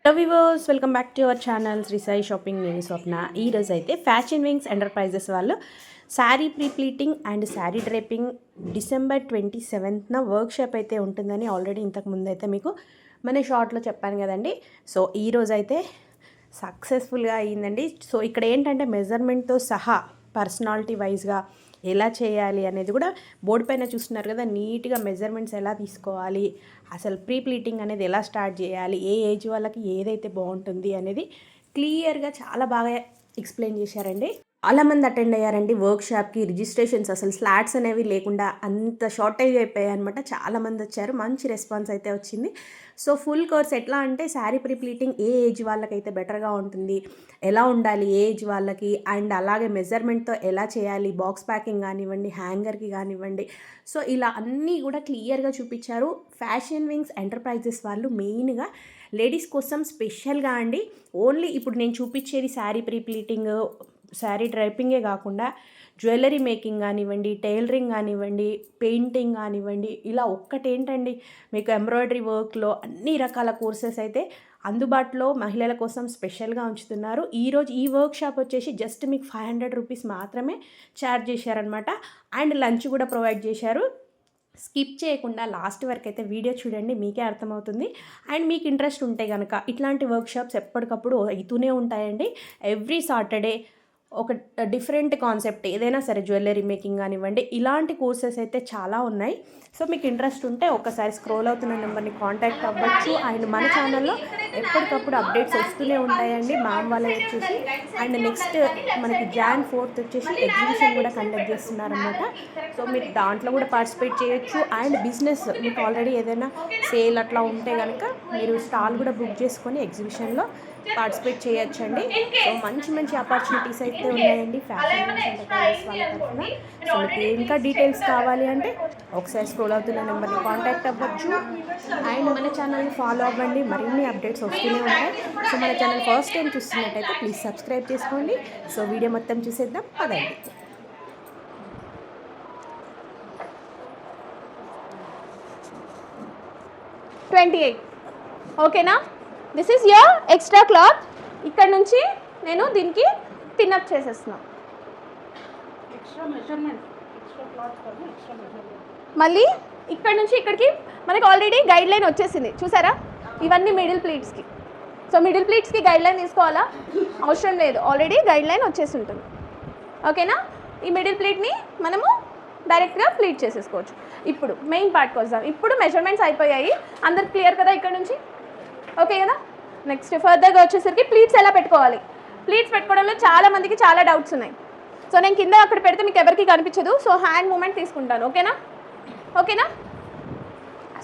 Hello viewers, welcome back to our channel Sri Sai shopping. నేను స్వప్న. ఈరోజు అయితే ఫ్యాషన్ వింగ్స్ ఎంటర్ప్రైజెస్ వాళ్ళు sari prepleating and sari draping December 27న workshop అయితే ఉంటుందని ఆల్రెడీ ఇంతకు ముందు అయితే మీకు మన షార్ట్లో చెప్పాను కదండి. సో ఈరోజు అయితే సక్సెస్ఫుల్గా అయ్యిందండి. సో ఇక్కడ ఏంటంటే మెజర్మెంట్తో సహా పర్సనాలిటీ వైజ్గా ఎలా చేయాలి అనేది కూడా బోర్డు పైన చూస్తున్నారు కదా. నీట్గా మెజర్మెంట్స్ ఎలా తీసుకోవాలి, అసలు ప్రీ ప్లీటింగ్ అనేది ఎలా స్టార్ట్ చేయాలి, ఏ ఏజ్ వాళ్ళకి ఏదైతే బాగుంటుంది అనేది క్లియర్గా చాలా బాగా ఎక్స్ప్లెయిన్ చేశారండి. చాలామంది అటెండ్ అయ్యారండి వర్క్షాప్కి. రిజిస్ట్రేషన్స్ అసలు స్లాట్స్ అనేవి లేకుండా అంత షార్టేజ్ అయిపోయాయి అనమాట. చాలామంది వచ్చారు, మంచి రెస్పాన్స్ అయితే వచ్చింది. సో ఫుల్ కోర్స్ ఎట్లా అంటే శారీ ప్రీప్లీటింగ్ ఏ ఏజ్ వాళ్ళకైతే బెటర్గా ఉంటుంది, ఎలా ఉండాలి ఏ ఏజ్ వాళ్ళకి, అండ్ అలాగే మెజర్మెంట్తో ఎలా చేయాలి, బాక్స్ ప్యాకింగ్ కానివ్వండి, హ్యాంగర్కి కానివ్వండి. సో ఇలా అన్నీ కూడా క్లియర్గా చూపించారు. ఫ్యాషన్ వింగ్స్ ఎంటర్ప్రైజెస్ వాళ్ళు మెయిన్గా లేడీస్ కోసం స్పెషల్గా అండి. ఓన్లీ ఇప్పుడు నేను చూపించేది శారీ ప్రీప్లీటింగ్, శారీ డ్రైపింగే కాకుండా జ్యువెలరీ మేకింగ్ కానివ్వండి, టైలరింగ్ కానివ్వండి, పెయింటింగ్ కానివ్వండి, ఇలా ఒక్కటేంటండి మీకు ఎంబ్రాయిడరీ వర్క్లో అన్ని రకాల కోర్సెస్ అయితే అందుబాటులో మహిళల కోసం స్పెషల్గా ఉంచుతున్నారు. ఈరోజు ఈ వర్క్షాప్ వచ్చేసి జస్ట్ మీకు 500 రూపీస్ మాత్రమే ఛార్జ్ చేశారనమాట. అండ్ లంచ్ కూడా ప్రొవైడ్ చేశారు. స్కిప్ చేయకుండా లాస్ట్ వరకు అయితే వీడియో చూడండి, మీకే అర్థమవుతుంది. అండ్ మీకు ఇంట్రెస్ట్ ఉంటే కనుక ఇట్లాంటి వర్క్షాప్స్ ఎప్పటికప్పుడు అవుతూనే ఉంటాయండి. ఎవ్రీ సాటర్డే ఒక డిఫరెంట్ కాన్సెప్ట్ ఏదైనా సరే, జ్యువెలరీ మేకింగ్ కానివ్వండి, ఇలాంటి కోర్సెస్ అయితే చాలా ఉన్నాయి. సో మీకు ఇంట్రెస్ట్ ఉంటే ఒక్కసారి స్క్రోల్ అవుతున్న నెంబర్ని కాంటాక్ట్ అవ్వచ్చు. అండ్ మన ఛానల్లో ఎప్పటికప్పుడు అప్డేట్స్ వస్తూనే ఉంటాయండి మ్యామ్ వాళ్ళ వచ్చేసి. అండ్ నెక్స్ట్ మనకి Jan 4th వచ్చేసి ఎగ్జిబిషన్ కూడా కండక్ట్ చేస్తున్నారనమాట. సో మీరు దాంట్లో కూడా పార్టిసిపేట్ చేయొచ్చు. అండ్ బిజినెస్ మీకు ఆల్రెడీ ఏదైనా సేల్ అట్లా ఉంటే కనుక మీరు స్టాల్ కూడా బుక్ చేసుకొని ఎగ్జిబిషన్లో పార్టిసిపేట్ చేయొచ్చండి. సో మంచి మంచి ఆపర్చునిటీస్ అయితే ఉన్నాయండి ఫ్యాషన్ ఎంటర్ప్రైజెస్ వాళ్ళ తరఫున. సో మీకు ఇంకా డీటెయిల్స్ కావాలి అంటే ఒకసారి స్క్రోల్ అవుతున్న నెంబర్ని కాంటాక్ట్ అవ్వచ్చు. అండ్ మన ఛానల్ని ఫాలో అవ్వండి, మరిన్ని అప్డేట్స్ వస్తూనే ఉంటాయి. సో మన ఛానల్ ఫస్ట్ టైం చూస్తున్నట్టయితే ప్లీజ్ సబ్స్క్రైబ్ చేసుకోండి. సో వీడియో మొత్తం చూసేద్దాం పదండి. ఓకేనా? This is your extra cloth. ఇక్కడ నుంచి నేను దీనికి పిన్అప్ చేసేస్తున్నాను. మళ్ళీ ఇక్కడ నుంచి ఇక్కడికి మనకి ఆల్రెడీ గైడ్ లైన్ వచ్చేసింది చూసారా. ఇవన్నీ మిడిల్ ప్లీట్స్కి. సో మిడిల్ ప్లీట్స్కి గైడ్ లైన్ తీసుకోవాలా అవసరం లేదు, ఆల్రెడీ గైడ్ లైన్ వచ్చేసి ఉంటుంది. ఓకేనా? ఈ మిడిల్ ప్లీట్ని మనము డైరెక్ట్గా ప్లీట్ చేసేసుకోవచ్చు. ఇప్పుడు మెయిన్ పార్ట్కి వద్దాం. ఇప్పుడు మెజర్మెంట్స్ అయిపోయాయి, అందరికి క్లియర్ కదా ఇక్కడ నుంచి? ఓకే కదా? నెక్స్ట్ ఫర్దర్గా వచ్చేసరికి ప్లీట్స్ ఎలా పెట్టుకోవాలి. ప్లీట్స్ పెట్టుకోవడంలో చాలా మందికి చాలా డౌట్స్ ఉన్నాయి. సో నేను కింద అక్కడ పెడితే మీకు ఎవరికి కనిపించదు. సో హ్యాండ్ మూమెంట్ తీసుకుంటాను. ఓకేనా?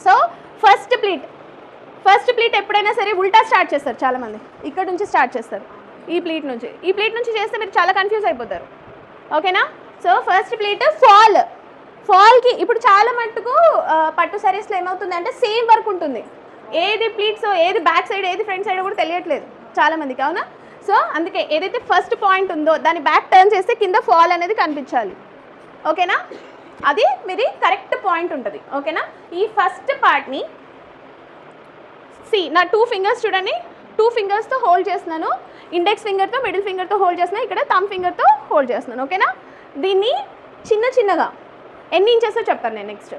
సో ఫస్ట్ ప్లీట్ ఎప్పుడైనా సరే ఉల్టా స్టార్ట్ చేస్తారు చాలామంది. ఇక్కడ నుంచి స్టార్ట్ చేస్తారు, ఈ ప్లీట్ నుంచి చేస్తే మీరు చాలా కన్ఫ్యూజ్ అయిపోతారు. ఓకేనా? సో ఫస్ట్ ప్లీట్ ఫాల్కి ఇప్పుడు చాలా మట్టుకు పట్టు సారీస్లో ఏమవుతుంది అంటే సేమ్ వర్క్ ఉంటుంది. ఏది ప్లీట్స్, ఏది బ్యాక్ సైడ్, ఏది ఫ్రంట్ సైడ్ కూడా తెలియట్లేదు చాలామందికి, అవునా? సో అందుకే ఏదైతే ఫస్ట్ పాయింట్ ఉందో దాన్ని బ్యాక్ టర్న్ చేస్తే కింద ఫాల్ అనేది కనిపించాలి. ఓకేనా? అది మీది కరెక్ట్ పాయింట్ ఉంటుంది. ఓకేనా? ఈ ఫస్ట్ పార్ట్ని నా 2 ఫింగర్స్ చూడండి, 2 ఫింగర్స్తో హోల్డ్ చేస్తున్నాను. ఇండెక్స్ ఫింగర్తో, మిడిల్ ఫింగర్తో హోల్డ్ చేస్తున్నాను, ఇక్కడ థంబ్ ఫింగర్తో హోల్డ్ చేస్తున్నాను. ఓకేనా? దీన్ని చిన్నగా ఎన్ని ఇంచెస్ చెప్తాను నేను నెక్స్ట్.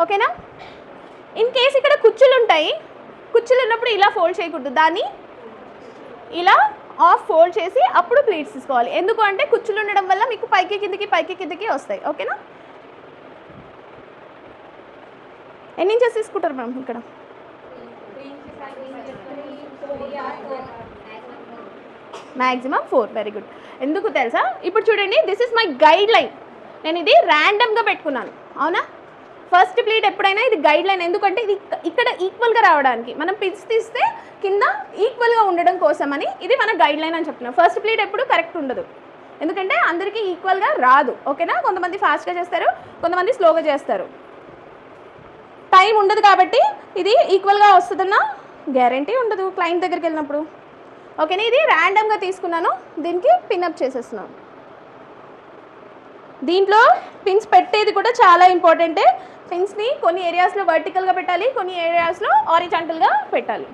ఓకేనా? ఇన్ కేస్ ఇక్కడ కుచ్చులు ఉంటాయి, కుచ్చులు ఉన్నప్పుడు ఇలా ఫోల్డ్ చేయకూడదు, దాన్ని ఇలా ఆఫ్ ఫోల్డ్ చేసి అప్పుడు ప్లీట్స్ తీసుకోవాలి. ఎందుకు అంటే కుచ్చులు ఉండడం వల్ల మీకు పైకి కిందకి వస్తాయి. ఓకేనా? ఎన్ని ఇంచెస్ తీసుకుంటారు మ్యామ్ ఇక్కడ? మ్యాక్సిమం 4. Very good. ఎందుకు తెలుసా? ఇప్పుడు చూడండి, this is my guide line. నేను ఇది ర్యాండమ్గా పెట్టుకున్నాను, అవునా? ఫస్ట్ ప్లీట్ ఎప్పుడైనా ఇది గైడ్ లైన్. ఎందుకంటే ఇది ఇక్కడ ఈక్వల్గా రావడానికి, మనం పిన్స్ తీస్తే కింద ఈక్వల్గా ఉండడం కోసమని ఇది మన గైడ్ లైన్ అని చెప్తున్నాం. ఫస్ట్ ప్లీట్ ఎప్పుడు కరెక్ట్ ఉండదు, ఎందుకంటే అందరికీ ఈక్వల్గా రాదు. ఓకేనా? కొంతమంది ఫాస్ట్గా చేస్తారు, కొంతమంది స్లోగా చేస్తారు. టైం ఉండదు కాబట్టి ఇది ఈక్వల్గా వస్తుందన్న గ్యారంటీ ఉండదు క్లయింట్ దగ్గరికి వెళ్ళినప్పుడు. ఓకేనా? ఇది ర్యాండమ్గా తీసుకున్నాను, దీనికి పిన్అప్ చేసేస్తున్నాను. దీంట్లో పిన్స్ పెట్టేది కూడా చాలా ఇంపార్టెంటే. పిన్స్ని కొన్ని ఏరియాస్లో వర్టికల్గా పెట్టాలి, కొన్ని ఏరియాస్లో హారిజాంటల్గా పెట్టాలి.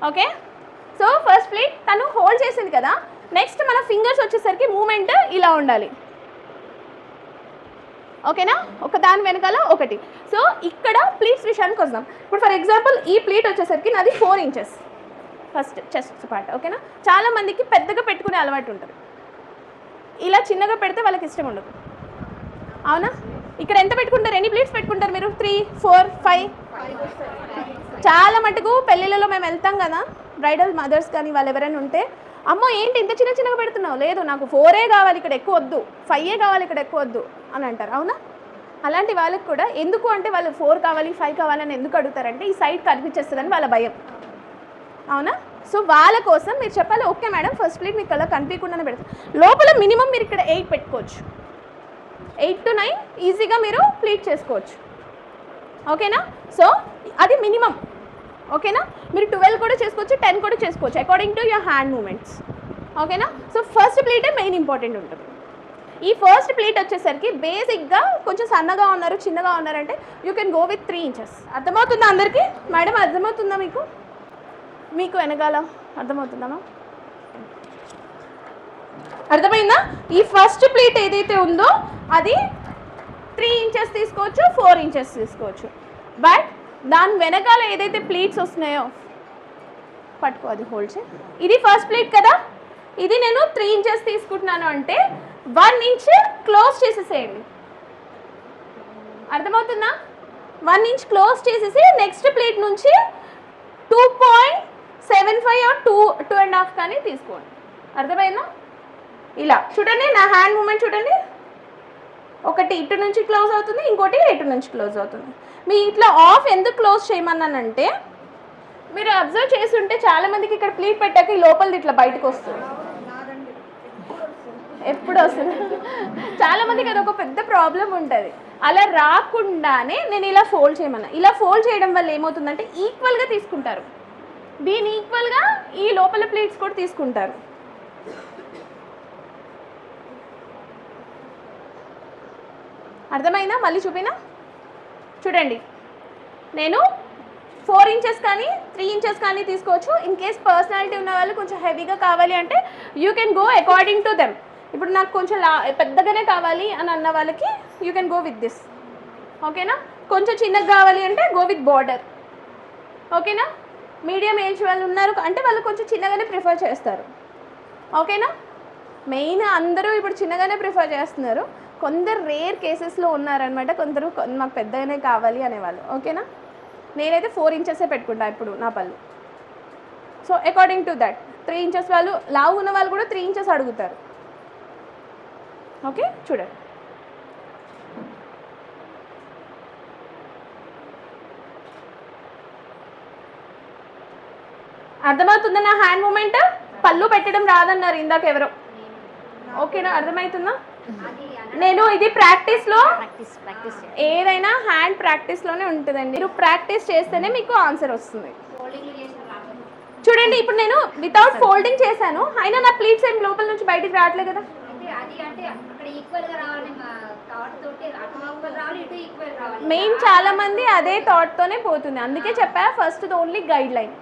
ఓకే. సో ఫస్ట్ ప్లీట్ తను హోల్డ్ చేసింది కదా, నెక్స్ట్ మన ఫింగర్స్ వచ్చేసరికి మూమెంట్ ఇలా ఉండాలి. ఓకేనా, ఒక దాని వెనకాల ఒకటి. సో ఇక్కడ ప్లీట్స్ విషయానికి వద్దాం. ఇప్పుడు ఫర్ ఎగ్జాంపుల్ ఈ ప్లీట్ వచ్చేసరికి నాది 4 ఇంచెస్ ఫస్ట్ చెస్ట్ పార్ట్. ఓకేనా, చాలా మందికి పెద్దగా పెట్టుకునే అలవాటు ఉంటుంది, ఇలా చిన్నగా పెడితే వాళ్ళకి ఇష్టం ఉండదు. అవునా, ఇక్కడ ఎంత పెట్టుకుంటారు, ఎన్ని ప్లీట్స్ పెట్టుకుంటారు మీరు? 3, 4, 5. చాలా మటుకు పెళ్ళిళ్ళలో మేము వెళ్తాం కదా, బ్రైడల్ మదర్స్ కానీ వాళ్ళు ఎవరైనా ఉంటే, అమ్మో ఏంటి ఇంత చిన్న చిన్నగా పెడుతున్నావు, లేదు నాకు 4 కావాలి ఇక్కడ ఎక్కువ వద్దు, 5 కావాలి ఇక్కడ ఎక్కువ వద్దు అని అంటారు. అవునా, అలాంటి వాళ్ళకి కూడా ఎందుకు అంటే వాళ్ళు 4 కావాలి 5 కావాలని ఎందుకు అడుగుతారంటే ఈ సైడ్ కనిపించేస్తుందని వాళ్ళ భయం. అవునా, సో వాళ్ళ కోసం మీరు చెప్పాలి, ఓకే మేడం ఫస్ట్ ప్లీట్ మీకు అలా కనిపించకుండానే పెడతారు. లోపల మినిమం మీరు ఇక్కడ 8 పెట్టుకోవచ్చు, 8 to 9 ఈజీగా మీరు ప్లీట్ చేసుకోవచ్చు. ఓకేనా, సో అది మినిమం. ఓకేనా, మీరు 12 కూడా చేసుకోవచ్చు, 10 కూడా చేసుకోవచ్చు according to your hand moments. ఓకేనా, సో ఫస్ట్ ప్లీటే మెయిన్ ఇంపార్టెంట్ ఉంటుంది. ఈ ఫస్ట్ ప్లీట్ వచ్చేసరికి బేసిక్గా కొంచెం సన్నగా ఉన్నారు చిన్నగా ఉన్నారంటే you can go with 3 inches. అర్థమవుతుందా అందరికీ? మేడం అర్థమవుతుందా మీకు? మీకు వెనకాల అర్థమవుతుందమ్మా? అర్థమైందా? ఈ ఫస్ట్ ప్లీట్ ఏదైతే ఉందో అది 3 ఇంచెస్ తీసుకోవచ్చు, 4 ఇంచెస్ తీసుకోవచ్చు. బట్ దాని వెనకాల ఏదైతే ప్లీట్స్ వస్తున్నాయో పట్టుకో, అది హోల్డ్ చే. ఇది ఫస్ట్ ప్లీట్ కదా, ఇది నేను 3 ఇంచెస్ తీసుకుంటున్నాను అంటే 1 ఇంచ్ క్లోజ్ చేసేసేయండి. అర్థమవుతుందా? 1 ఇంచ్ క్లోజ్ చేసేసి నెక్స్ట్ ప్లీట్ నుంచి 2.75 or 2.5 కానీ తీసుకోండి. అర్థమైందా? ఇలా చూడండి, నా హ్యాండ్ మూమెంట్ చూడండి, ఒకటి ఇటు నుంచి క్లోజ్ అవుతుంది, ఇంకోటి ఇటు నుంచి క్లోజ్ అవుతుంది. మీ ఇట్లా ఆఫ్ ఎందుకు క్లోజ్ చేయమన్నానంటే మీరు అబ్జర్వ్ చేసి ఉంటే చాలామందికి ఇక్కడ ప్లీట్ పెట్టాక ఈ లోపలిది ఇట్లా బయటకు వస్తుంది. ఎప్పుడు వస్తుంది? చాలామందికి అది ఒక పెద్ద ప్రాబ్లం ఉంటుంది. అలా రాకుండానే నేను ఇలా ఫోల్డ్ చేయమన్నా. ఇలా ఫోల్డ్ చేయడం వల్ల ఏమవుతుందంటే ఈక్వల్గా తీసుకుంటారు, దీని ఈక్వల్గా ఈ లోపల ప్లీట్స్ కూడా తీసుకుంటారు. అర్థమైందా? మళ్ళీ చూపినా చూడండి, నేను 4 ఇంచెస్ కానీ 3 ఇంచెస్ కానీ తీసుకోవచ్చు. ఇన్ కేస్ పర్సనాలిటీ ఉన్న వాళ్ళు కొంచెం హెవీగా కావాలి అంటే you can go according to them. ఇప్పుడు నాకు కొంచెం పెద్దగానే కావాలి అని అన్న వాళ్ళకి you can go with this. ఓకేనా, కొంచెం చిన్నగా కావాలి అంటే గో విత్ బార్డర్. ఓకేనా, మీడియం ఏజ్ వాళ్ళు ఉన్నారు అంటే వాళ్ళు కొంచెం చిన్నగానే ప్రిఫర్ చేస్తారు. ఓకేనా, మెయిన్ అందరూ ఇప్పుడు చిన్నగానే ప్రిఫర్ చేస్తున్నారు. కొందరు రేర్ కేసెస్లో ఉన్నారనమాట, కొందరు మాకు పెద్దగానే కావాలి అనేవాళ్ళు. ఓకేనా, నేనైతే 4 ఇంచెసే పెట్టుకుంటా ఇప్పుడు నా పళ్ళు. So according to that 3 inches వాళ్ళు, లావు ఉన్న వాళ్ళు కూడా 3 ఇంచెస్ అడుగుతారు. ఓకే, చూడండి. అర్థమవుతుందా నా హ్యాండ్ మూమెంట్? పళ్ళు పెట్టడం రాదన్నారు ఇందాక ఎవరో. ఓకేనా, అర్థమవుతుందా? నేను ఇది ప్రాక్టీస్లో, ఏదైనా హ్యాండ్ ప్రాక్టీస్లోనే ఉంటుందండి. మీరు ప్రాక్టీస్ చేస్తేనే మీకు ఆన్సర్ వస్తుంది. చూడండి, ఇప్పుడు నేను వితౌట్ ఫోల్డింగ్ చేశాను, అయినా నా ప్లీట్స్ ఏం లోపల నుంచి బయటికి రావట్లేదు కదా. మెయిన్ చాలా మంది అదే థాట్తోనే పోతుంది. అందుకే చెప్పా first only guide line,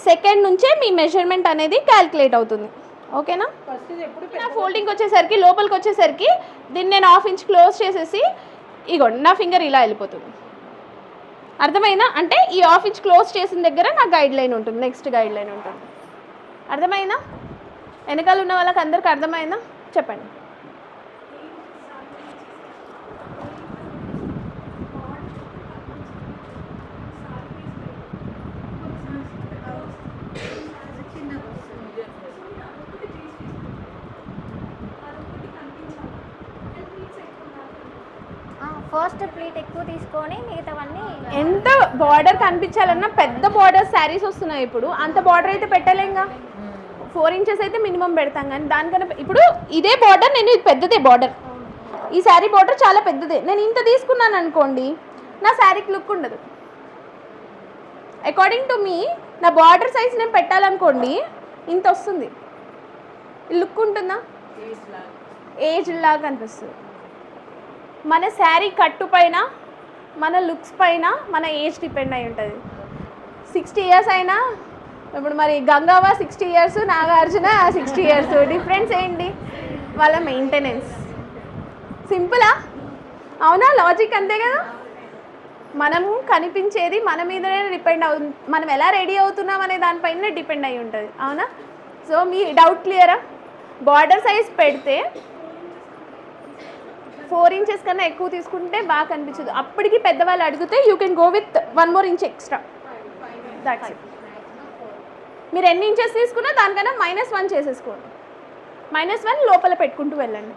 second నుంచే మీ మెజర్మెంట్ అనేది క్యాల్కులేట్ అవుతుంది. ఓకేనా, నా ఫోల్డింగ్ వచ్చేసరికి లోపలికి వచ్చేసరికి దీన్ని నేను 1/2 ఇంచ్ క్లోజ్ చేసేసి ఇగోండి నా ఫింగర్ ఇలా వెళ్ళిపోతుంది. అర్థమైనా? అంటే ఈ 1/2 ఇంచ్ క్లోజ్ చేసిన దగ్గర నా గైడ్ లైన్ ఉంటుంది, నెక్స్ట్ గైడ్ లైన్ ఉంటుంది. అర్థమైనా? వెనకాల ఉన్న వాళ్ళకి అందరికి అర్థమైందా? చెప్పండి. ఫస్ట్ ప్లీట్ ఎక్కువ తీసుకొని మిగతావన్నీ ఎంత బార్డర్ కనిపించాలన్నా పెద్ద బార్డర్ శారీస్ వస్తున్నాయి ఇప్పుడు, అంత బార్డర్ అయితే పెట్టలేంగా. 4 ఇంచెస్ అయితే మినిమం పెడతాం, కానీ దానికన్నా ఇప్పుడు ఇదే బార్డర్, నేను ఇది పెద్దదే బార్డర్, ఈ శారీ బార్డర్ చాలా పెద్దదే, నేను ఇంత తీసుకున్నాను అనుకోండి నా శారీకి లుక్ ఉండదు. అకార్డింగ్ టు మీ నా బార్డర్ సైజ్ నేను పెట్టాలనుకోండి ఇంత వస్తుంది, లుక్ ఉంటుందా? ఏజ్ లాగా అనిపిస్తుంది. మన శారీ కట్టు పైన, మన లుక్స్ పైన మన ఏజ్ డిపెండ్ అయి ఉంటుంది. 60 ఇయర్స్ అయినా ఇప్పుడు మరి గంగావ 60 years, నాగార్జున 60 years. డిఫరెన్స్ ఏంటి? వాళ్ళ మెయింటెనెన్స్. సింపులా? అవునా? లాజిక్ అంతే కదా. మనము కనిపించేది మన మీదనే డిపెండ్ అవుతుంది, మనం ఎలా రెడీ అవుతున్నాం అనే దానిపైన డిపెండ్ అయి ఉంటుంది. అవునా? సో మీ డౌట్ క్లియరా? బార్డర్ సైజ్ పెడితే 4 inches కన్నా ఎక్కువ తీసుకుంటే బాగా కనిపించదు. అప్పటికి పెద్దవాళ్ళు అడిగితే you can go with 1 more inch extra. That's it. మీరు ఎన్ని ఇంచెస్ తీసుకున్నా దానికన్నా -1 చేసేసుకోండి. -1 లోపల పెట్టుకుంటూ వెళ్ళండి.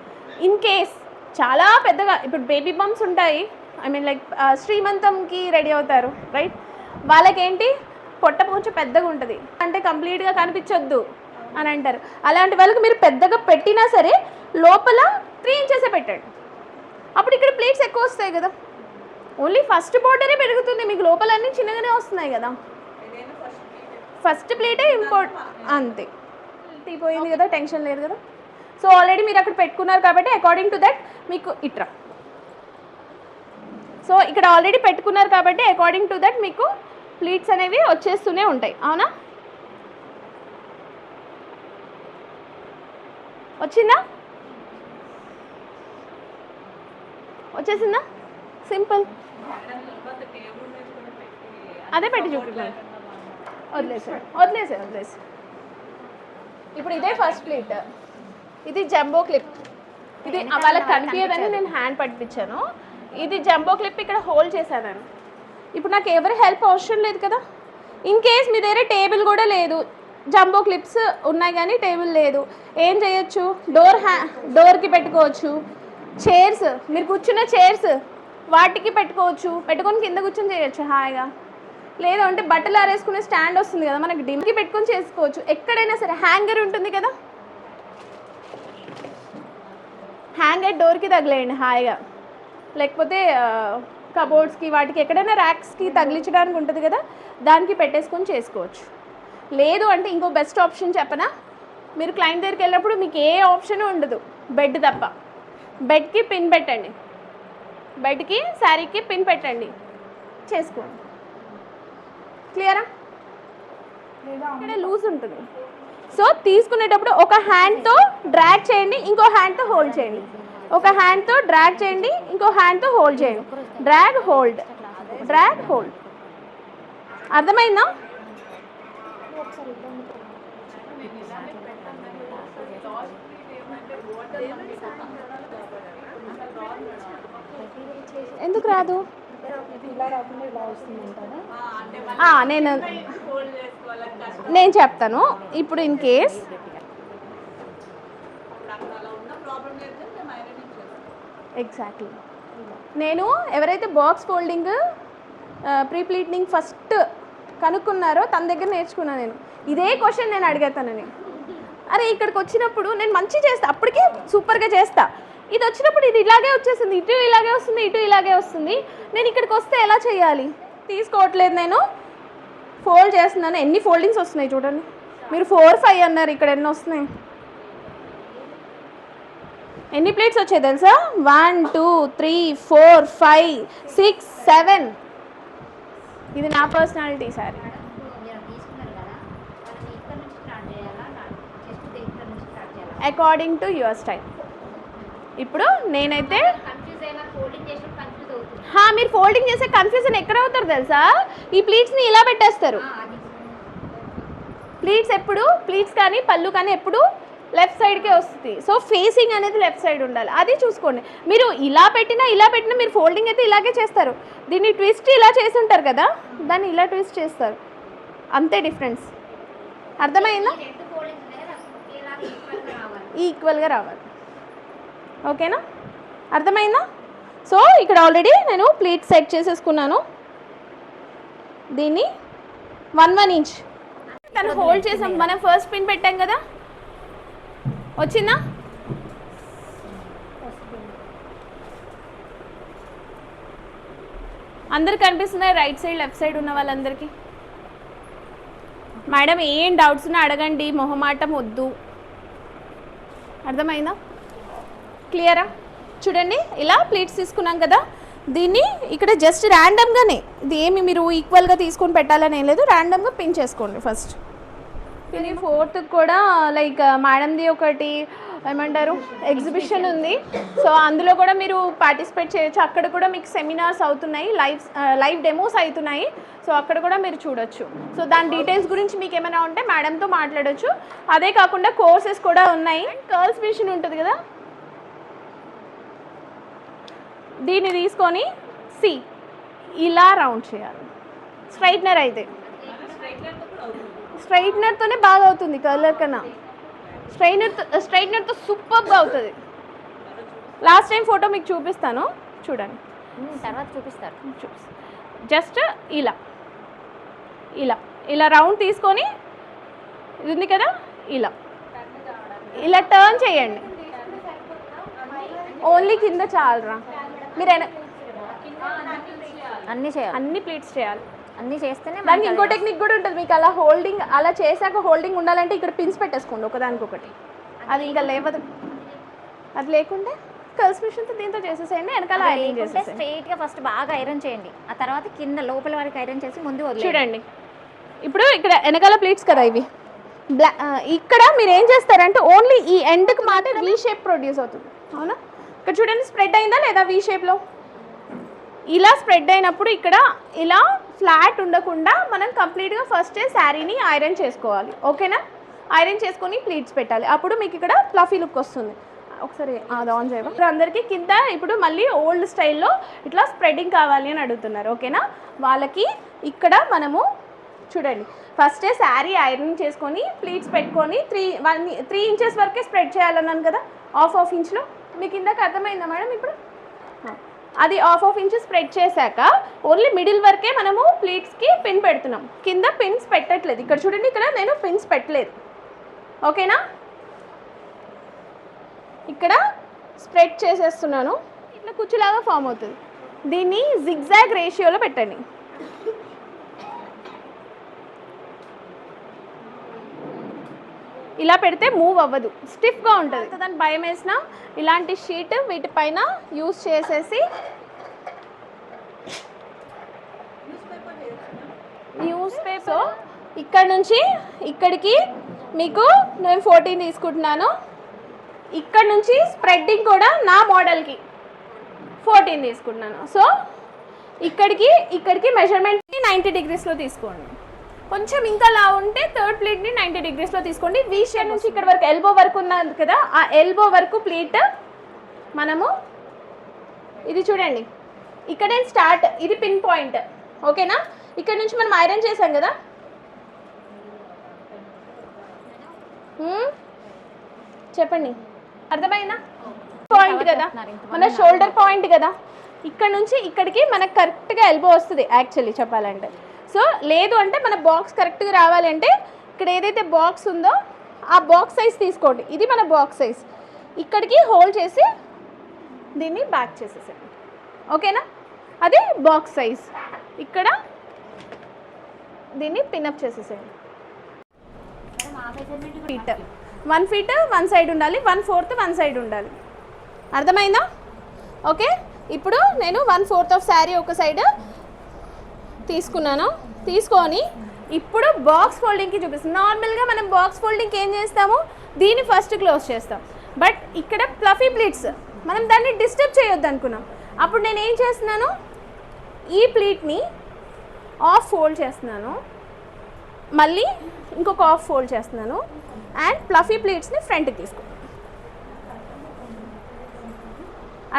ఇన్ కేస్ చాలా పెద్దగా, ఇప్పుడు బేబీ బంప్స్ ఉంటాయి, ఐ మీన్ లైక్ శ్రీమంతంకి రెడీ అవుతారు రైట్, వాళ్ళకేంటి పొట్ట కొంచెం పెద్దగా ఉంటుంది అంటే కంప్లీట్గా కనిపించొద్దు అని అంటారు. అలాంటి వాళ్ళకి మీరు పెద్దగా పెట్టినా సరే లోపల 3 inches పెట్టండి. అప్పుడు ఇక్కడ ప్లేట్స్ ఎక్కువ వస్తాయి కదా. ఓన్లీ ఫస్ట్ బోర్డరే పెరుగుతుంది, మీకు లోపల అన్నీ చిన్నగానే వస్తున్నాయి కదా. ఫస్ట్ ప్లేటే అంతే. తీపోయింది కదా, టెన్షన్ లేదు కదా. సో ఆల్రెడీ మీరు అక్కడ పెట్టుకున్నారు కాబట్టి అకార్డింగ్ టు దట్ మీకు ఇట్రా. సో ఇక్కడ ఆల్రెడీ పెట్టుకున్నారు కాబట్టి అకార్డింగ్ టు దట్ మీకు ప్లీట్స్ అనేవి వచ్చేస్తూనే ఉంటాయి. అవునా? వచ్చిందా? వచ్చేసిందా? సింపుల్. అదే పెట్టి చూపిస్తాను. వదిలేసే. ఇప్పుడు ఇదే ఫస్ట్ ప్లేట్, ఇది జంబో క్లిప్. ఇది వాళ్ళకి కనిపించదని నేను హ్యాండ్ పట్టించాను. ఇది జంబో క్లిప్ ఇక్కడ హోల్డ్ చేశాను. ఇప్పుడు నాకు ఎవరి హెల్ప్ అవసరం లేదు కదా. ఇన్ కేస్ మీ దగ్గర టేబుల్ కూడా లేదు, జంబో క్లిప్స్ ఉన్నాయి కానీ టేబుల్ లేదు, ఏం చేయొచ్చు? డోర్కి పెట్టుకోవచ్చు. చైర్స్, మీరు కూర్చున్న చైర్స్ వాటికి పెట్టుకోవచ్చు, పెట్టుకొని కింద కూర్చొని చేయొచ్చు హాయిగా. లేదు అంటే బట్టలు ఆరేసుకునే స్టాండ్ వస్తుంది కదా మనకి, డిమ్కి పెట్టుకొని చేసుకోవచ్చు. ఎక్కడైనా సరే హ్యాంగర్ ఉంటుంది కదా, హ్యాంగర్ డోర్కి తగిలేయండి హాయిగా. లేకపోతే కబోర్డ్స్కి వాటికి ఎక్కడైనా ర్యాక్స్కి తగిలించడానికి ఉంటుంది కదా, దానికి పెట్టేసుకొని చేసుకోవచ్చు. లేదు అంటే ఇంకో బెస్ట్ ఆప్షన్ చెప్పనా, మీరు క్లయింట్ దగ్గరికి వెళ్ళినప్పుడు మీకు ఏ ఆప్షన్ ఉండదు బెడ్ తప్ప. బెడ్కి పిన్ పెట్టండి, బెడ్కి శారీకి పిన్ పెట్టండి, చేసుకోండి. క్లియరా? ఇక్కడ లూజ్ ఉంటుంది. సో తీసుకునేటప్పుడు ఒక హ్యాండ్తో డ్రాగ్ చేయండి, ఇంకో హ్యాండ్తో హోల్డ్ చేయండి. ఒక హ్యాండ్తో డ్రాగ్ చేయండి, ఇంకో హ్యాండ్తో హోల్డ్ చేయండి. Drag hold, drag hold. అర్థమైందా? ఎందుకు రాదు? నేను చెప్తాను. ఇప్పుడు ఇన్ కేస్ ఎగ్జాక్ట్లీ నేను ఎవరైతే box folding pre pleating first కనుక్కున్నారో తన దగ్గర నేర్చుకున్నాను. నేను ఇదే క్వశ్చన్ నేను అడిగేతానని, అరే ఇక్కడికి వచ్చినప్పుడు నేను మంచి చేస్తా, అప్పటికే సూపర్గా చేస్తా, ఇది వచ్చినప్పుడు ఇది ఇలాగే వచ్చేసింది, ఇటు ఇలాగే వస్తుంది, ఇటు ఇలాగే వస్తుంది, నేను ఇక్కడికి వస్తే ఎలా చేయాలి? తీసుకోవట్లేదు, నేను ఫోల్డ్ చేస్తున్నాను. ఎన్ని ఫోల్డింగ్స్ వస్తున్నాయి చూడండి. మీరు 4, 5 అన్నారు, ఇక్కడ ఎన్ని వస్తున్నాయి? ఎన్ని ప్లేట్స్ వచ్చాయి తెలుసా? 1, 2, 3, 4, 5, 6, 7. ఇది నా personality sorry. According to your style. ఇప్పుడు నేనైతే మీరు ఫోల్డింగ్ చేసే కన్ఫ్యూజన్ ఎక్కడ అవుతారు తెలుసా? ఈ ప్లీట్స్ని ఇలా పెట్టేస్తారు. ప్లీట్స్ ఎప్పుడు, ప్లీట్స్ కానీ పళ్ళు కానీ ఎప్పుడు లెఫ్ట్ సైడ్కే వస్తుంది. సో ఫేసింగ్ అనేది లెఫ్ట్ సైడ్ ఉండాలి, అది చూసుకోండి. మీరు ఇలా పెట్టినా మీరు ఫోల్డింగ్ అయితే ఇలాగే చేస్తారు. దీన్ని ట్విస్ట్ ఇలా చేసి ఉంటారు కదా, దాన్ని ఇలా ట్విస్ట్ చేస్తారు, అంతే డిఫరెన్స్. అర్థమైందా? ఈక్వల్గా రావాలి. ఓకేనా? అర్థమైందా? సో ఇక్కడ ఆల్రెడీ నేను ప్లీట్ సెట్ చేసేసుకున్నాను. దీన్ని 1 inch తను హోల్డ్ చేసాం. మనం ఫస్ట్ పిన్ పెట్టాం కదా, వచ్చిందా? అందరికి కనిపిస్తుందా? రైట్ సైడ్ లెఫ్ట్ సైడ్ ఉన్న వాళ్ళందరికీ. మేడం ఏం డౌట్స్ ఉన్నా అడగండి, మొహమాటం వద్దు. అర్థమైందా? క్లియరా? చూడండి, ఇలా ప్లేట్స్ తీసుకున్నాం కదా, దీన్ని ఇక్కడ జస్ట్ ర్యాండమ్గానే, ఇది ఏమి మీరు ఈక్వల్గా తీసుకొని పెట్టాలని ఏం లేదు, ర్యాండమ్గా పిన్ చేసుకోండి ఫస్ట్. ఇది 4th కూడా లైక్ మేడంది ఒకటి ఏమంటారు ఎగ్జిబిషన్ ఉంది. సో అందులో కూడా మీరు పార్టిసిపేట్ చేయొచ్చు. అక్కడ కూడా మీకు సెమినార్స్ అవుతున్నాయి, లైవ్ డెమోస్ అవుతున్నాయి. సో అక్కడ కూడా మీరు చూడొచ్చు. సో దాని డీటెయిల్స్ గురించి మీకు ఏమైనా ఉంటే మేడంతో మాట్లాడొచ్చు. అదే కాకుండా కోర్సెస్ కూడా ఉన్నాయి. కర్ల్స్ మిషన్ ఉంటుంది కదా, దీన్ని తీసుకొని ఇలా రౌండ్ చేయాలి. స్ట్రైట్నర్ అయితే స్ట్రైట్నర్తోనే బాగా అవుతుంది, కలర్ కన్నా స్ట్రైట్నర్తో సూపర్గా అవుతుంది. లాస్ట్ టైం ఫోటో మీకు చూపిస్తాను, చూడండి. తర్వాత చూపిస్తారు. జస్ట్ ఇలా ఇలా ఇలా రౌండ్ తీసుకొని, ఇది ఉంది కదా, ఇలా ఇలా టర్న్ చేయండి. ఓన్లీ కింద చాలరా, మీరు అన్నీ చేయాలి, అన్ని ప్లీట్స్ చేయాలి. అన్నీ చేస్తేనే దానికి ఇంకో టెక్నిక్ కూడా ఉంటుంది మీకు. అలా హోల్డింగ్, అలా చేశాక హోల్డింగ్ ఉండాలంటే ఇక్కడ పిన్స్ పెట్టేసుకోండి ఒకదానికొకటి. అది ఇంకా లేవదు. అది లేకుంటే కర్ల్స్ మిషన్తో దీంతో చేసేసేయండి. వెనకాల ఐరన్ చేసేసి స్ట్రైట్గా ఫస్ట్ బాగా ఐరన్ చేయండి. ఆ తర్వాత కింద లోపల వరకు ఐరన్ చేసి ముందు వదిలేయండి. చూడండి, ఇప్పుడు ఇక్కడ వెనకాల ప్లీట్స్ కదా ఇవి. ఇక్కడ మీరు ఏం చేస్తారంటే ఓన్లీ ఈ ఎండ్కి మాత్రం వీ షేప్ ప్రొడ్యూస్ అవుతుంది. అవునా? ఇక్కడ చూడండి, స్ప్రెడ్ అయిందా లేదా వీ షేప్లో. ఇలా స్ప్రెడ్ అయినప్పుడు ఇక్కడ ఇలా ఫ్లాట్ ఉండకుండా మనం కంప్లీట్గా ఫస్ట్ శారీని ఐరన్ చేసుకోవాలి. ఓకేనా? ఐరన్ చేసుకొని ప్లీట్స్ పెట్టాలి. అప్పుడు మీకు ఇక్కడ ఫ్లఫీ లుక్ వస్తుంది. ఒకసారి అది ఆన్ చేయవా? ఇప్పుడు అందరికీ కింద ఇప్పుడు మళ్ళీ ఓల్డ్ స్టైల్లో ఇట్లా స్ప్రెడ్డింగ్ కావాలి అని అడుగుతున్నారు. ఓకేనా? వాళ్ళకి ఇక్కడ మనము చూడండి, ఫస్టే శారీ ఐరన్ చేసుకొని ప్లీట్స్ పెట్టుకొని 3 ఇంచెస్ వరకే స్ప్రెడ్ చేయాలన్నాను కదా, హాఫ్ ఇంచ్లో. మీకు ఇందాక అర్థమైందా మేడం? ఇప్పుడు అది హాఫ్ ఇంచ్ స్ప్రెడ్ చేశాక ఓన్లీ మిడిల్ వరకే మనము ప్లీట్స్కి పిన్ పెడుతున్నాం, కింద పిన్స్ పెట్టట్లేదు. ఇక్కడ చూడండి, ఇక్కడ నేను పిన్స్ పెట్టలేదు. ఓకేనా? ఇక్కడ స్ప్రెడ్ చేసేస్తున్నాను. ఇట్లా కుచ్చులాగా ఫామ్ అవుతుంది. దీన్ని జిగ్జాగ్ రేషియోలో పెట్టండి. ఇలా పెడితే మూవ్ అవ్వదు, స్టిఫ్గా ఉంటుంది. దాని భయం వేసిన ఇలాంటి షీట్ వీటిపైన యూజ్ చేసేసి న్యూస్ పేపర్ ఇక్కడ నుంచి ఇక్కడికి మీకు నేను 14 తీసుకుంటున్నాను. ఇక్కడ నుంచి స్ప్రెడ్డింగ్ కూడా నా మోడల్కి 14 తీసుకుంటున్నాను. సో ఇక్కడికి మెజర్మెంట్ 90 డిగ్రీస్లో తీసుకోండి. కొంచెం ఇంకా లా ఉంటే థర్డ్ ప్లీట్ని 90 డిగ్రీస్లో తీసుకోండి. వీ షేప్ నుంచి ఇక్కడ వరకు ఎల్బో వరకు ఉన్నది కదా, ఆ ఎల్బో వరకు ప్లీట్ మనము ఇది చూడండి, ఇక్కడే స్టార్ట్, ఇది పిన్ పాయింట్. ఓకేనా? ఇక్కడ నుంచి మనం ఐరన్ చేసాం కదా, చెప్పండి అర్థమైందా? పాయింట్ కదా, మన షోల్డర్ పాయింట్ కదా, ఇక్కడ నుంచి ఇక్కడికి మనకు కరెక్ట్గా ఎల్బో వస్తుంది యాక్చువల్లీ చెప్పాలంటే. సో లేదు అంటే మన బాక్స్ కరెక్ట్గా రావాలి అంటే ఇక్కడ ఏదైతే బాక్స్ ఉందో ఆ బాక్స్ సైజ్ తీసుకోండి. ఇది మన బాక్స్ సైజ్. ఇక్కడికి హోల్డ్ చేసి దీన్ని బ్యాక్ చేసేసేయండి. ఓకేనా? అది బాక్స్ సైజ్. ఇక్కడ దీన్ని పిన్అప్ చేసేసేయండి. ఫీట్ 1 ఫీట్ 1 సైడ్ ఉండాలి, 1/4 1 సైడ్ ఉండాలి. అర్థమైందా? ఓకే. ఇప్పుడు నేను 1/4 ఆఫ్ శారీ ఒక సైడ్ తీసుకున్నాను. తీసుకొని ఇప్పుడు బాక్స్ ఫోల్డింగ్కి చూపిస్తాను. నార్మల్గా మనం బాక్స్ ఫోల్డింగ్కి ఏం చేస్తాము, దీన్ని ఫస్ట్ క్లోజ్ చేస్తాం. బట్ ఇక్కడ ఫ్లఫీ ప్లీట్స్ మనం దాన్ని డిస్టర్బ్ చేయొద్దు అనుకున్నాం. అప్పుడు నేను ఏం చేస్తున్నాను, ఈ ప్లీట్ని ఆఫ్ ఫోల్డ్ చేస్తున్నాను, మళ్ళీ ఇంకొక ఆఫ్ ఫోల్డ్ చేస్తున్నాను అండ్ ఫ్లఫీ ప్లీట్స్ని ఫ్రంట్కి తీసుకుంటాను.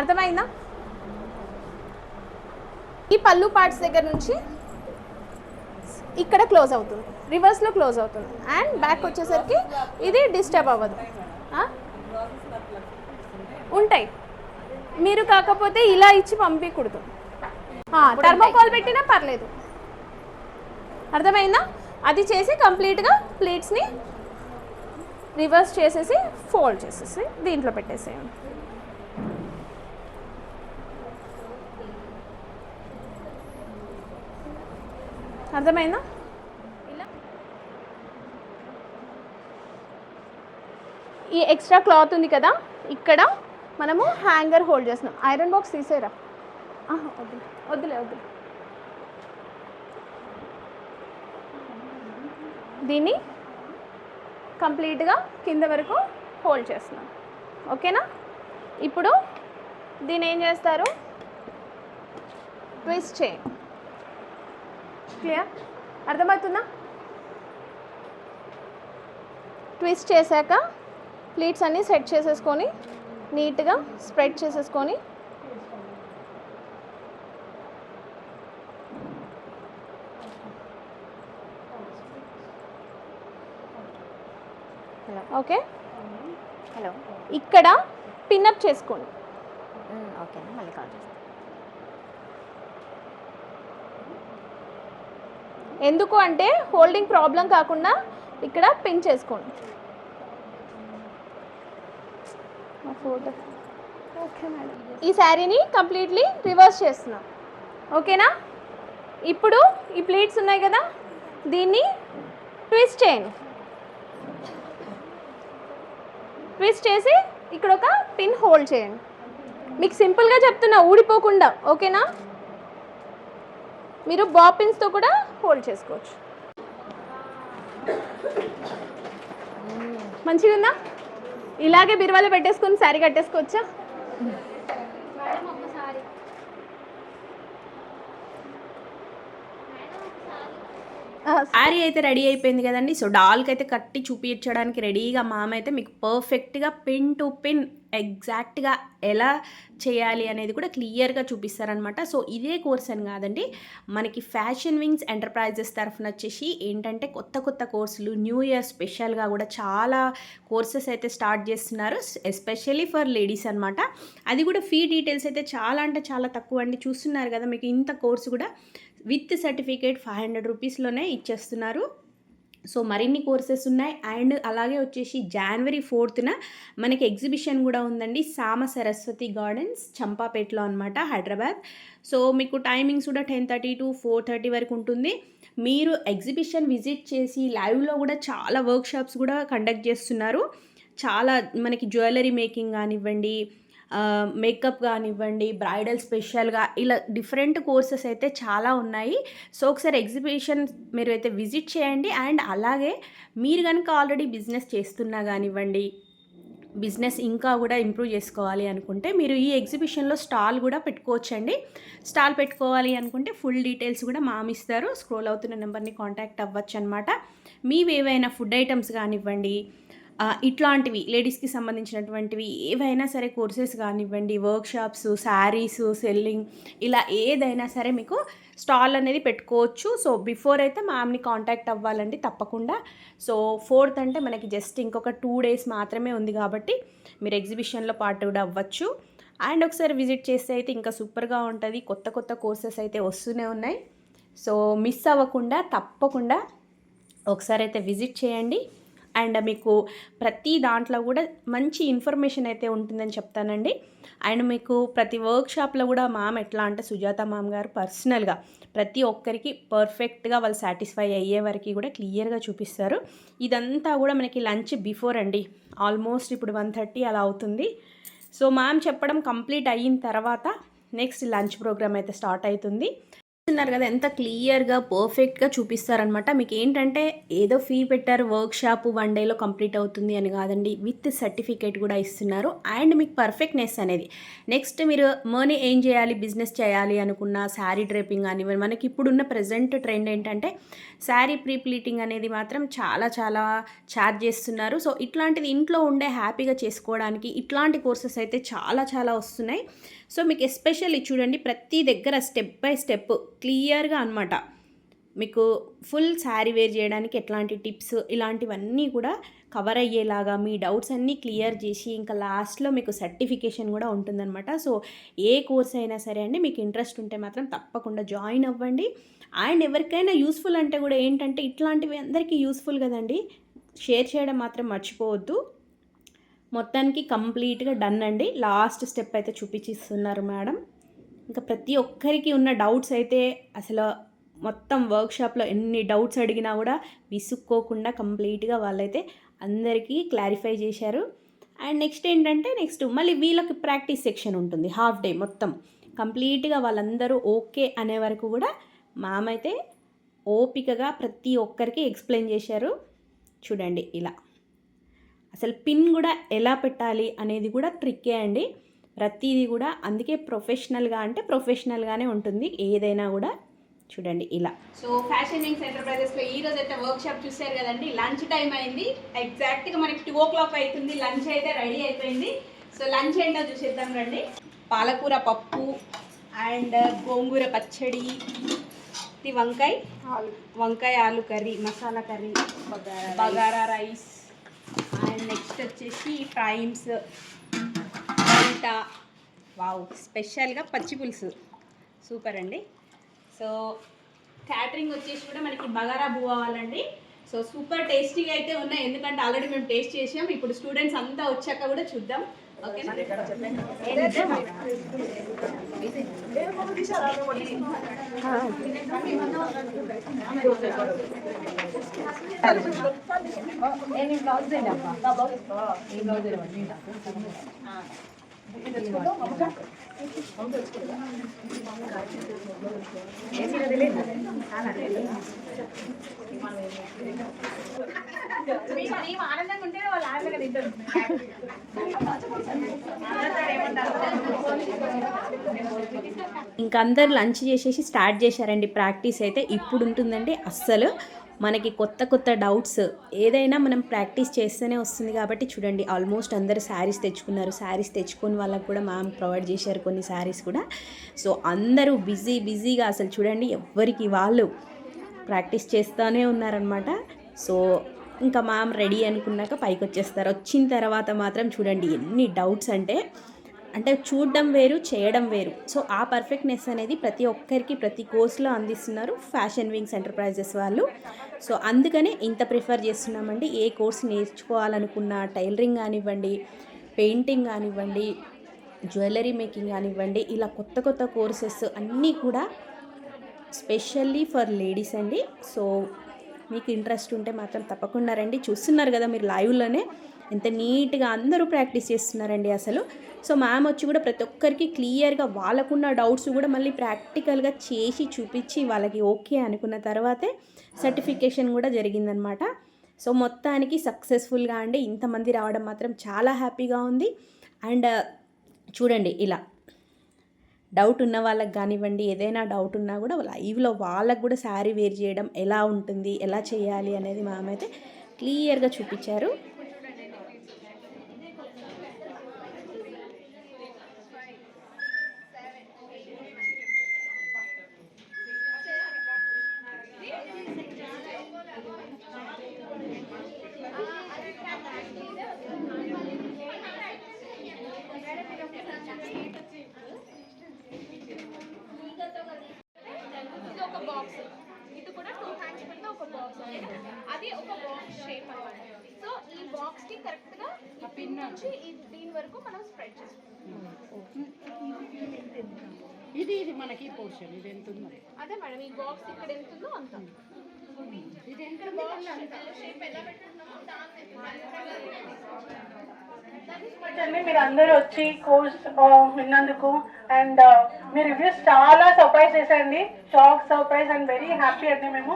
అర్థమైందా? ఈ పళ్ళు పార్ట్స్ దగ్గర నుంచి ఇక్కడ క్లోజ్ అవుతుంది, రివర్స్లో క్లోజ్ అవుతుంది అండ్ బ్యాక్ వచ్చేసరికి ఇది డిస్టర్బ్ అవ్వదు. ఉంటాయి, మీరు కాకపోతే ఇలా ఇచ్చి పంపించకూడదు. థర్మోకాల్ పెట్టినా పర్లేదు. అర్థమైందా? అది చేసి కంప్లీట్గా ప్లేట్స్ని రివర్స్ చేసేసి ఫోల్డ్ చేసేసి దీంట్లో పెట్టేసేయండి. అర్థమైందా? ఇలా ఈ ఎక్స్ట్రా క్లాత్ ఉంది కదా, ఇక్కడ మనము హ్యాంగర్ హోల్డ్ చేస్తున్నాం. ఐరన్ బాక్స్ తీసేరా, వద్దులే వద్దులే వద్దులే. దీన్ని కంప్లీట్గా కింద వరకు హోల్డ్ చేస్తున్నాను. ఓకేనా? ఇప్పుడు దీన్ని ఏం చేస్తారు, ట్విస్ట్ చేయండి. క్లియర్? అర్థమవుతుందా? ట్విస్ట్ చేశాక ప్లీట్స్ అన్నీ సెట్ చేసేసుకొని నీట్గా స్ప్రెడ్ చేసేసుకొని హలో ఓకే, హలో ఇక్కడ పిన్అప్ చేసుకోండి. ఓకేనా, మళ్ళీ కాల్ చేస్తాను. ఎందుకు అంటే హోల్డింగ్ ప్రాబ్లం కాకుండా ఇక్కడ పిన్ చేసుకోండి. Photo okay madam. ఈ శారీని కంప్లీట్లీ రివర్స్ చేస్తున్నాం. ఓకేనా? ఇప్పుడు ఈ ప్లీట్స్ ఉన్నాయి కదా, దీన్ని ట్విస్ట్ చేయండి. ట్విస్ట్ చేసి ఇక్కడ ఒక పిన్ హోల్డ్ చేయండి. మీకు సింపుల్గా చెప్తున్నా, ఊడిపోకుండా. ఓకేనా? మీరు బాబ్ పిన్స్తో కూడా హోల్డ్ చేసుకోవచ్చు. మంచిగా ఉందా? ఇలాగే బిరువాలో పెట్టేసుకొని శారీ కట్టేసుకోవచ్చా? శారీ అయితే రెడీ అయిపోయింది కదండి. సో డాల్కి అయితే కట్టి చూపించడానికి రెడీగా మామ అయితే మీకు పర్ఫెక్ట్గా పిన్ టు పిన్ ఎగ్జాక్ట్గా ఎలా చేయాలి అనేది కూడా క్లియర్గా చూపిస్తారనమాట. సో ఇదే కోర్స్ అని కాదండి, మనకి ఫ్యాషన్ వింగ్స్ ఎంటర్ప్రైజెస్ తరఫున వచ్చేసి ఏంటంటే కొత్త కొత్త కోర్సులు న్యూ ఇయర్ స్పెషల్గా కూడా చాలా కోర్సెస్ అయితే స్టార్ట్ చేస్తున్నారు, ఎస్పెషల్లీ ఫర్ లేడీస్ అనమాట. అది కూడా ఫీ డీటెయిల్స్ అయితే చాలా అంటే చాలా తక్కువ అండి. చూస్తున్నారు కదా, మీకు ఇంత కోర్సు కూడా విత్ సర్టిఫికేట్ 500 రూపీస్లోనే ఇచ్చేస్తున్నారు. సో మరిన్ని కోర్సెస్ ఉన్నాయి. అండ్ అలాగే వచ్చేసి January 4th మనకి ఎగ్జిబిషన్ కూడా ఉందండి, సామ సరస్వతి గార్డెన్స్ చంపాపేటలో అనమాట, హైదరాబాద్. సో మీకు టైమింగ్స్ కూడా 10:30 to 4:30 వరకు ఉంటుంది. మీరు ఎగ్జిబిషన్ విజిట్ చేసి లైవ్లో కూడా చాలా వర్క్షాప్స్ కూడా కండక్ట్ చేస్తున్నారు. చాలా మనకి జ్యువెలరీ మేకింగ్ కానివ్వండి, మేకప్ కానివ్వండి, బ్రైడల్ స్పెషల్గా ఇలా డిఫరెంట్ కోర్సెస్ అయితే చాలా ఉన్నాయి. సో ఒకసారి ఎగ్జిబిషన్ మీరు అయితే విజిట్ చేయండి. అండ్ అలాగే మీరు కనుక ఆల్రెడీ బిజినెస్ చేస్తున్నా కానివ్వండి, బిజినెస్ ఇంకా కూడా ఇంప్రూవ్ చేసుకోవాలి అనుకుంటే మీరు ఈ ఎగ్జిబిషన్లో స్టాల్ కూడా పెట్టుకోవచ్చండి. స్టాల్ పెట్టుకోవాలి అనుకుంటే ఫుల్ డీటెయిల్స్ కూడా మామిస్తారు, స్క్రోల్ అవుతున్న నెంబర్ని కాంటాక్ట్ అవ్వచ్చు అనమాట. మీవి ఏవైనా ఫుడ్ ఐటమ్స్ కానివ్వండి, ఇట్లాంటివి లేడీస్కి సంబంధించినటువంటివి ఏవైనా సరే కోర్సెస్ కానివ్వండి, వర్క్షాప్స్, శారీస్ సెల్లింగ్, ఇలా ఏదైనా సరే మీకు స్టాల్ అనేది పెట్టుకోవచ్చు. సో బిఫోర్ అయితే మ్యామ్ని కాంటాక్ట్ అవ్వాలండి తప్పకుండా. సో 4th అంటే మనకి జస్ట్ ఇంకొక 2 days మాత్రమే ఉంది కాబట్టి మీరు ఎగ్జిబిషన్లో పార్ట్ కూడా అవ్వచ్చు. అండ్ ఒకసారి విజిట్ చేస్తే అయితే ఇంకా సూపర్గా ఉంటుంది. కొత్త కొత్త కోర్సెస్ అయితే వస్తూనే ఉన్నాయి. సో మిస్ అవ్వకుండా తప్పకుండా ఒకసారి అయితే విజిట్ చేయండి. అండ్ మీకు ప్రతి దాంట్లో కూడా మంచి ఇన్ఫర్మేషన్ అయితే ఉంటుందని చెప్తానండి. అండ్ మీకు ప్రతి వర్క్షాప్లో కూడా మ్యామ్ ఎట్లా అంటే సుజాత మ్యామ్ గారు పర్సనల్గా ప్రతి ఒక్కరికి పర్ఫెక్ట్గా వాళ్ళు సాటిస్ఫై అయ్యే వరకు కూడా క్లియర్గా చూపిస్తారు. ఇదంతా కూడా మనకి లంచ్ బిఫోర్ అండి, ఆల్మోస్ట్ ఇప్పుడు 1:30 అలా అవుతుంది. సో మ్యామ్ చెప్పడం కంప్లీట్ అయిన తర్వాత నెక్స్ట్ లంచ్ ప్రోగ్రామ్ అయితే స్టార్ట్ అవుతుంది. చూస్తున్నారు కదా ఎంత క్లియర్గా పర్ఫెక్ట్గా చూపిస్తారనమాట. మీకు ఏంటంటే ఏదో ఫీ పెట్టారు వర్క్షాప్ 1 dayలో కంప్లీట్ అవుతుంది అని కాదండి, విత్ సర్టిఫికేట్ కూడా ఇస్తున్నారు. అండ్ మీకు పర్ఫెక్ట్నెస్ అనేది నెక్స్ట్ మీరు మనీ ఏం చేయాలి, బిజినెస్ చేయాలి అనుకున్న శారీ డ్రేపింగ్ కానివ్వండి, మనకి ఇప్పుడున్న ప్రజెంట్ ట్రెండ్ ఏంటంటే శారీ ప్రీప్లీటింగ్ అనేది మాత్రం చాలా చాలా ఛార్జ్ చేస్తున్నారు. సో ఇట్లాంటిది ఇంట్లో ఉండే హ్యాపీగా చేసుకోవడానికి ఇట్లాంటి కోర్సెస్ అయితే చాలా చాలా వస్తున్నాయి. సో మీకు ఎస్పెషల్లీ చూడండి, ప్రతి దగ్గర స్టెప్ బై స్టెప్ క్లియర్గా అనమాట మీకు ఫుల్ శారీ వేర్ చేయడానికి ఎట్లాంటి టిప్స్ ఇలాంటివన్నీ కూడా కవర్ అయ్యేలాగా మీ డౌట్స్ అన్నీ క్లియర్ చేసి ఇంకా లాస్ట్లో మీకు సర్టిఫికేషన్ కూడా ఉంటుందన్నమాట. సో ఏ కోర్స్ అయినా సరే అండి, మీకు ఇంట్రెస్ట్ ఉంటే మాత్రం తప్పకుండా జాయిన్ అవ్వండి. అండ్ ఎవరికైనా యూస్ఫుల్ అంటే కూడా ఏంటంటే ఇట్లాంటివి అందరికీ యూస్ఫుల్ కదండి, షేర్ చేయడం మాత్రం మర్చిపోవద్దు. మొత్తానికి కంప్లీట్గా డన్ అండి. లాస్ట్ స్టెప్ అయితే చూపించిస్తున్నారు మేడం. ఇంకా ప్రతి ఒక్కరికి ఉన్న డౌట్స్ అయితే అసలు మొత్తం వర్క్షాప్లో ఎన్ని డౌట్స్ అడిగినా కూడా విసుక్కోకుండా కంప్లీట్గా వాళ్ళైతే అందరికీ క్లారిఫై చేశారు. అండ్ నెక్స్ట్ ఏంటంటే నెక్స్ట్ మళ్ళీ వీళ్ళకి ప్రాక్టీస్ సెక్షన్ ఉంటుంది, హాఫ్ డే మొత్తం కంప్లీట్గా వాళ్ళందరూ ఓకే అనే వరకు కూడా మ్యామ్ అయితే ఓపికగా ప్రతి ఒక్కరికి ఎక్స్ప్లెయిన్ చేశారు. చూడండి ఇలా అసలు పిన్ కూడా ఎలా పెట్టాలి అనేది కూడా ట్రిక్కే అండి. ప్రతిదీ కూడా అందుకే ప్రొఫెషనల్గా అంటే ప్రొఫెషనల్గానే ఉంటుంది ఏదైనా కూడా. చూడండి ఇలా. సో ఫ్యాషన్ వింగ్స్ ఎంటర్ప్రైజెస్లో ఈ రోజు అయితే వర్క్షాప్ చూసారు కదండి. లంచ్ టైం అయింది, ఎగ్జాక్ట్గా మనకి 2 o'clock అవుతుంది. లంచ్ అయితే రెడీ అయిపోయింది. సో లంచ్ ఏంటో చూసేద్దాం రండి. పాలకూర పప్పు అండ్ గోంగూర పచ్చడి, ఇది వంకాయ ఆలు curry, masala curry, bagara rice, and next వచ్చేసి ఫ్రైమ్స్, వావ్, స్పెషల్గా పచ్చి పులుసు, సూపర్ అండి. సో క్యాటరింగ్ వచ్చేసి కూడా మనకి బగారా బువ్వ వాళ్ళండి. సో సూపర్ టేస్టీగా అయితే ఉన్నాయి, ఎందుకంటే ఆల్రెడీ మేము టేస్ట్ చేసాం. ఇప్పుడు స్టూడెంట్స్ అంతా వచ్చాక కూడా చూద్దాం. ఓకేనా? ఆనందంగా ఉంటే వాళ్ళు ఆనందంగా తింటారు. ఇంకా అందరు లంచ్ చేసేసి స్టార్ట్ చేశారండి. ప్రాక్టీస్ అయితే ఇప్పుడు ఉంటుందండి. అస్సలు మనకి కొత్త కొత్త డౌట్స్ ఏదైనా మనం ప్రాక్టీస్ చేస్తేనే వస్తుంది కాబట్టి చూడండి, ఆల్మోస్ట్ అందరు శారీస్ తెచ్చుకున్నారు. శారీస్ తెచ్చుకొని వాళ్ళకు కూడా మ్యామ్ ప్రొవైడ్ చేశారు కొన్ని శారీస్ కూడా. సో అందరూ బిజీగా అసలు చూడండి, ఎవరికి వాళ్ళు ప్రాక్టీస్ చేస్తూనే ఉన్నారనమాట. సో ఇంకా మ్యామ్ రెడీ అనుకున్నాక పైకి వచ్చేస్తారు. వచ్చిన తర్వాత మాత్రం చూడండి ఎన్ని డౌట్స్ అంటే చూడడం వేరు, చేయడం వేరు. సో ఆ పర్ఫెక్ట్నెస్ అనేది ప్రతి ఒక్కరికి ప్రతి కోర్సులో అందిస్తున్నారు ఫ్యాషన్ వింగ్స్ ఎంటర్ప్రైజెస్ వాళ్ళు. సో అందుకనే ఇంత ప్రిఫర్ చేస్తున్నామండి. ఏ కోర్స్ నేర్చుకోవాలనుకున్నా, టైలరింగ్ కానివ్వండి, పెయింటింగ్ కానివ్వండి, జ్యువెలరీ మేకింగ్ కానివ్వండి, ఇలా కొత్త కొత్త కోర్సెస్ అన్నీ కూడా స్పెషల్లీ ఫర్ లేడీస్ అండి. సో మీకు ఇంట్రెస్ట్ ఉంటే మాత్రం తప్పకుండా రండి. చూస్తున్నారు కదా మీరు లైవ్లోనే ఎంత నీట్గా అందరూ ప్రాక్టీస్ చేస్తున్నారండి అసలు. సో మ్యామ్ వచ్చి కూడా ప్రతి ఒక్కరికి క్లియర్గా వాళ్ళకున్న డౌట్స్ కూడా మళ్ళీ ప్రాక్టికల్గా చేసి చూపించి వాళ్ళకి ఓకే అనుకున్న తర్వాతే సర్టిఫికేషన్ కూడా జరిగిందనమాట. సో మొత్తానికి సక్సెస్ఫుల్గా అండి. ఇంతమంది రావడం మాత్రం చాలా హ్యాపీగా ఉంది. అండ్ చూడండి ఇలా డౌట్ ఉన్న వాళ్ళకి కానివ్వండి, ఏదైనా డౌట్ ఉన్నా కూడా లైవ్లో వాళ్ళకు కూడా శారీ వేర్ చేయడం ఎలా ఉంటుంది, ఎలా చేయాలి అనేది మ్యామ్ అయితే క్లియర్గా చూపించారు. అది ఒక బాక్స్ షేప్ అన్నమాట. సో ఈ బాక్స్ కి కరెక్ట్ గా ఈ పిన్ నుంచి దీని వరకు మనం స్ప్రెడ్ చేసుకోవాలి. ఇది మనకి పోర్షన్ ఇది ఎంత ఉంది? అదే మేడం, ఈ బాక్స్ ఇక్కడ ఎంత ఉందో అంత. ఇది ఎంత షేప్ ఎలా పెట్టుకున్నామో మీరు అందరూ వచ్చి కోర్స్ విన్నందుకు అండ్ మీ రివ్యూస్ చాలా సర్ప్రైజ్ చేశారండి. Shock, surprise and very happy అండి. మేము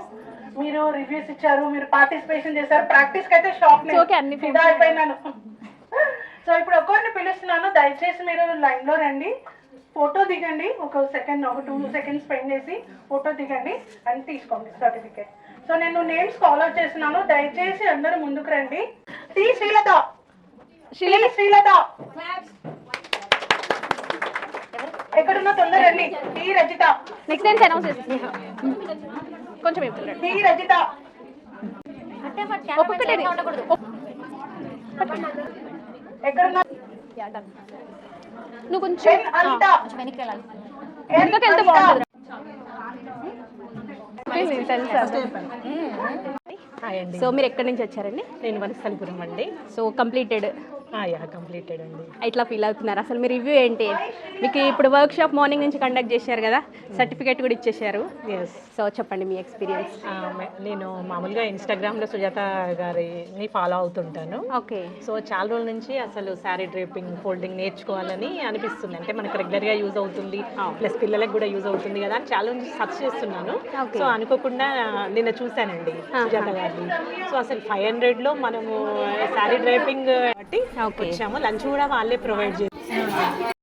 మీరు రివ్యూస్ ఇచ్చారు, మీరు పార్టిసిపేషన్ చేశారు. ప్రాక్టీస్ కి అయితే షాక్ ఫిదా అయిపోయినాను. సో ఇప్పుడు ఒక్కరిని పిలుస్తున్నాను, దయచేసి మీరు లైన్ లో రండి, ఫోటో దిగండి. ఒక 2 seconds స్పెండ్ చేసి ఫోటో దిగండి అండ్ తీసుకోండి సర్టిఫికేట్. సో నేను నేమ్స్ కాల్ అవుట్ చేస్తున్నాను, దయచేసి అందరూ ముందుకు రండి. శ్రీలత, ఎక్కడున్నా తొందర రండి. రజిత, నెక్స్ట్ టైం అనౌన్స్ చేసి కొంచెం రజిత, ఒక్కొక్కటి ఎక్కడున్నా నువ్వు కొంచెం అనిత, వెనక్కి వెళ్ళాలి. ఎందుకు వెళ్తే బాగుంటుంది. సో మీరు ఎక్కడి నుంచి వచ్చారండి? నేను వనస్థలిపురం అండి. సో కంప్లీటెడ్ యా కంప్లీటెడ్ అండి. ఎట్లా ఫీల్ అవుతున్నారు అసలు మీ రివ్యూ ఏంటి? మీకు ఇప్పుడు వర్క్ షాప్ మార్నింగ్ నుంచి కండక్ట్ చేశారు కదా, సర్టిఫికేట్ కూడా ఇచ్చేసారు. ఎస్. సో చెప్పండి మీ ఎక్స్పీరియన్స్. నేను మామూలుగా ఇన్స్టాగ్రామ్లో సుజాత గారిని ఫాలో అవుతుంటాను. ఓకే. సో చాలా రోజుల నుంచి అసలు శారీ డ్రేపింగ్ ఫోల్డింగ్ నేర్చుకోవాలని అనిపిస్తుంది. అంటే మనకు రెగ్యులర్గా యూజ్ అవుతుంది, ప్లస్ పిల్లలకు కూడా యూజ్ అవుతుంది కదా అని చాలా నుంచి సర్చ్ చేస్తున్నాను. సో అనుకోకుండా నిన్న చూశానండి సుజాత గారిని. సో అసలు 500లో మనము శారీ డ్రేపింగ్ బట్టి వచ్చాము. లంచ్ కూడా వాళ్ళే ప్రొవైడ్ చేస్తారు.